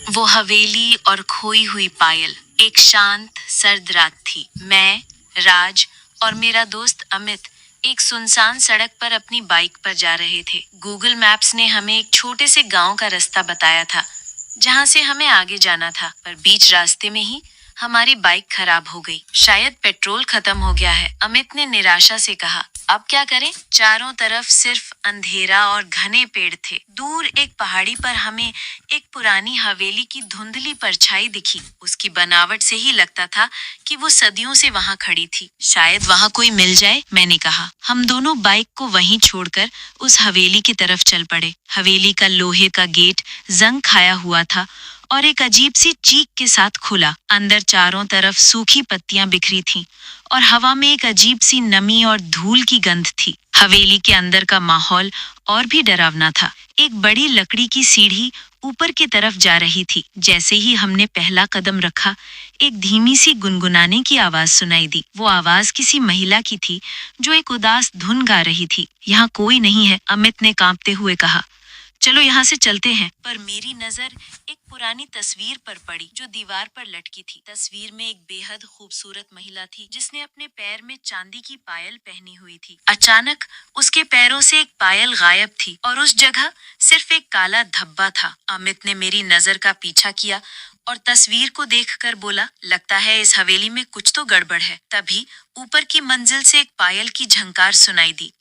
वो हवेली और खोई हुई पायल। एक शांत सर्द रात थी। मैं, राज और मेरा दोस्त अमित एक सुनसान सड़क पर अपनी बाइक पर जा रहे थे। गूगल मैप्स ने हमें एक छोटे से गांव का रास्ता बताया था जहां से हमें आगे जाना था, पर बीच रास्ते में ही हमारी बाइक खराब हो गई। शायद पेट्रोल खत्म हो गया है, अमित ने निराशा से कहा। अब क्या करें? चारों तरफ सिर्फ अंधेरा और घने पेड़ थे। दूर एक पहाड़ी पर हमें एक पुरानी हवेली की धुंधली परछाई दिखी। उसकी बनावट से ही लगता था कि वो सदियों से वहां खड़ी थी। शायद वहां कोई मिल जाए, मैंने कहा। हम दोनों बाइक को वहीं छोड़कर उस हवेली की तरफ चल पड़े। हवेली का लोहे का गेट जंग खाया हुआ था और एक अजीब सी चीख के साथ खुला। अंदर चारों तरफ सूखी पत्तियां बिखरी थीं और हवा में एक अजीब सी नमी और धूल की गंध थी। हवेली के अंदर का माहौल और भी डरावना था। एक बड़ी लकड़ी की सीढ़ी ऊपर की तरफ जा रही थी। जैसे ही हमने पहला कदम रखा, एक धीमी सी गुनगुनाने की आवाज सुनाई दी। वो आवाज किसी महिला की थी जो एक उदास धुन गा रही थी। यहाँ कोई नहीं है, अमित ने कांपते हुए कहा। चलो यहाँ से चलते हैं। पर मेरी नजर एक पुरानी तस्वीर पर पड़ी जो दीवार पर लटकी थी। तस्वीर में एक बेहद खूबसूरत महिला थी जिसने अपने पैर में चांदी की पायल पहनी हुई थी। अचानक उसके पैरों से एक पायल गायब थी और उस जगह सिर्फ एक काला धब्बा था। अमित ने मेरी नजर का पीछा किया और तस्वीर को देखकर बोला, लगता है इस हवेली में कुछ तो गड़बड़ है। तभी ऊपर की मंजिल से एक पायल की झंकार सुनाई दी,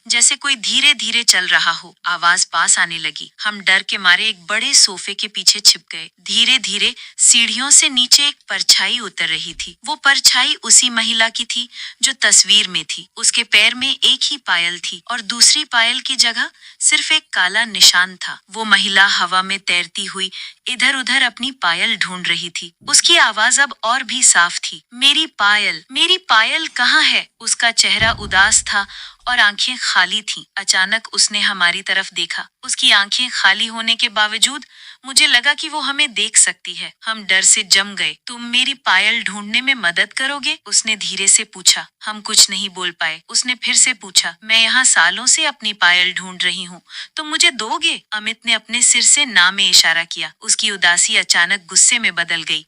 जैसे कोई धीरे धीरे चल रहा हो। आवाज पास आने लगी। हम डर के मारे एक बड़े सोफे के पीछे छिप गए। धीरे धीरे सीढ़ियों से नीचे एक परछाई उतर रही थी। वो परछाई उसी महिला की थी जो तस्वीर में थी। उसके पैर में एक ही पायल थी और दूसरी पायल की जगह सिर्फ एक काला निशान था। वो महिला हवा में तैरती हुई इधर उधर अपनी पायल ढूंढ रही थी। उसकी आवाज अब और भी साफ थी, मेरी पायल कहाँ है? उसका चेहरा उदास था और आंखें खाली थीं। अचानक उसने हमारी तरफ देखा। उसकी आंखें खाली होने के बावजूद मुझे लगा कि वो हमें देख सकती है। हम डर से जम गए। तुम मेरी पायल ढूंढने में मदद करोगे? उसने धीरे से पूछा। हम कुछ नहीं बोल पाए। उसने फिर से पूछा, मैं यहाँ सालों से अपनी पायल ढूंढ रही हूँ, तुम मुझे दोगे? अमित ने अपने सिर से ना में इशारा किया। उसकी उदासी अचानक गुस्से में बदल गई।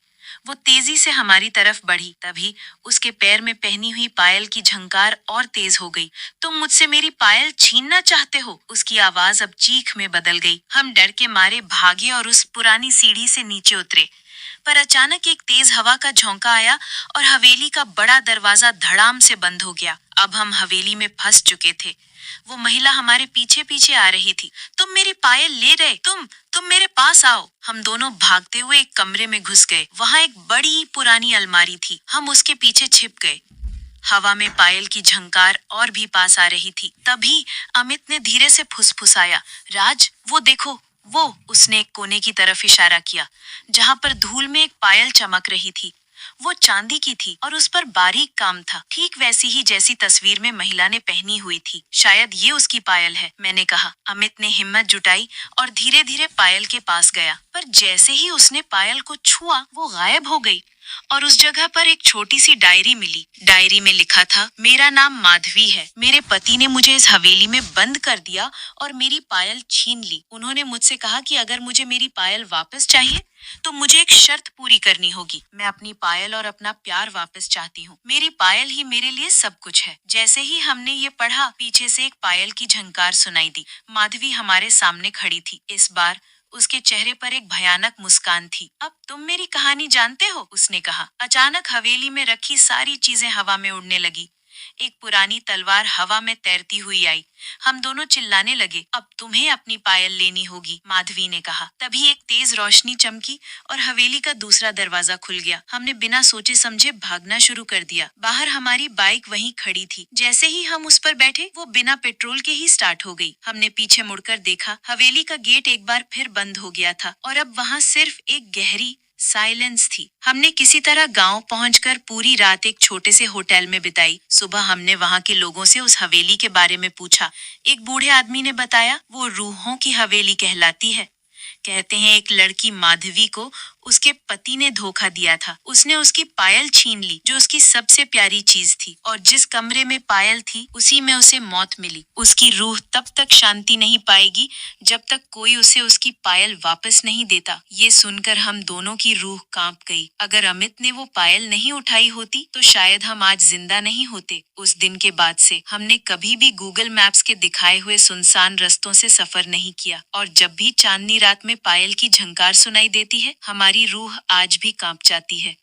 वो तेजी से हमारी तरफ बढ़ी। तभी उसके पैर में पहनी हुई पायल की झंकार और तेज हो गई। तुम मुझसे मेरी पायल छीनना चाहते हो? उसकी आवाज अब चीख में बदल गई। हम डर के मारे भागे और उस पुरानी सीढ़ी से नीचे उतरे। पर अचानक एक तेज हवा का झोंका आया और हवेली का बड़ा दरवाजा धड़ाम से बंद हो गया। अब हम हवेली में फंस चुके थे। वो महिला हमारे पीछे पीछे आ रही थी। तुम मेरी पायल ले रहे? तुम मेरे पास आओ। हम दोनों भागते हुए एक कमरे में घुस गए। वहाँ एक बड़ी पुरानी अलमारी थी। हम उसके पीछे छिप गए। हवा में पायल की झंकार और भी पास आ रही थी। तभी अमित ने धीरे से फुसफुसाया, राज, वो देखो, वो। उसने एक कोने की तरफ इशारा किया जहां पर धूल में एक पायल चमक रही थी। वो चांदी की थी और उस पर बारीक काम था, ठीक वैसी ही जैसी तस्वीर में महिला ने पहनी हुई थी। शायद ये उसकी पायल है, मैंने कहा। अमित ने हिम्मत जुटाई और धीरे धीरे पायल के पास गया। पर जैसे ही उसने पायल को छुआ, वो गायब हो गई और उस जगह पर एक छोटी सी डायरी मिली। डायरी में लिखा था, मेरा नाम माधवी है। मेरे पति ने मुझे इस हवेली में बंद कर दिया और मेरी पायल छीन ली। उन्होंने मुझसे कहा कि अगर मुझे मेरी पायल वापस चाहिए तो मुझे एक शर्त पूरी करनी होगी। मैं अपनी पायल और अपना प्यार वापस चाहती हूँ। मेरी पायल ही मेरे लिए सब कुछ है। जैसे ही हमने ये पढ़ा, पीछे से एक पायल की झंकार सुनाई दी। माधवी हमारे सामने खड़ी थी। इस बार उसके चेहरे पर एक भयानक मुस्कान थी। अब तुम मेरी कहानी जानते हो? उसने कहा। अचानक हवेली में रखी सारी चीजें हवा में उड़ने लगी। एक पुरानी तलवार हवा में तैरती हुई आई। हम दोनों चिल्लाने लगे, अब तुम्हें अपनी पायल लेनी होगी, माधवी ने कहा। तभी एक तेज रोशनी चमकी और हवेली का दूसरा दरवाजा खुल गया। हमने बिना सोचे समझे भागना शुरू कर दिया। बाहर हमारी बाइक वहीं खड़ी थी। जैसे ही हम उस पर बैठे, वो बिना पेट्रोल के ही स्टार्ट हो गई। हमने पीछे मुड़कर देखा, हवेली का गेट एक बार फिर बंद हो गया था और अब वहाँ सिर्फ एक गहरी साइलेंस थी। हमने किसी तरह गांव पहुंचकर पूरी रात एक छोटे से होटल में बिताई। सुबह हमने वहां के लोगों से उस हवेली के बारे में पूछा। एक बूढ़े आदमी ने बताया, वो रूहों की हवेली कहलाती है। कहते हैं एक लड़की माधवी को उसके पति ने धोखा दिया था। उसने उसकी पायल छीन ली, जो उसकी सबसे प्यारी चीज थी, और जिस कमरे में पायल थी उसी में उसे मौत मिली। उसकी रूह तब तक शांति नहीं पाएगी जब तक कोई उसे उसकी पायल वापस नहीं देता। ये सुनकर हम दोनों की रूह कांप गई। अगर अमित ने वो पायल नहीं उठाई होती तो शायद हम आज जिंदा नहीं होते। उस दिन के बाद से हमने कभी भी गूगल मैप्स के दिखाए हुए सुनसान रास्तों से सफर नहीं किया, और जब भी चांदनी रात में पायल की झंकार सुनाई देती है, हमारी रूह आज भी कांप जाती है।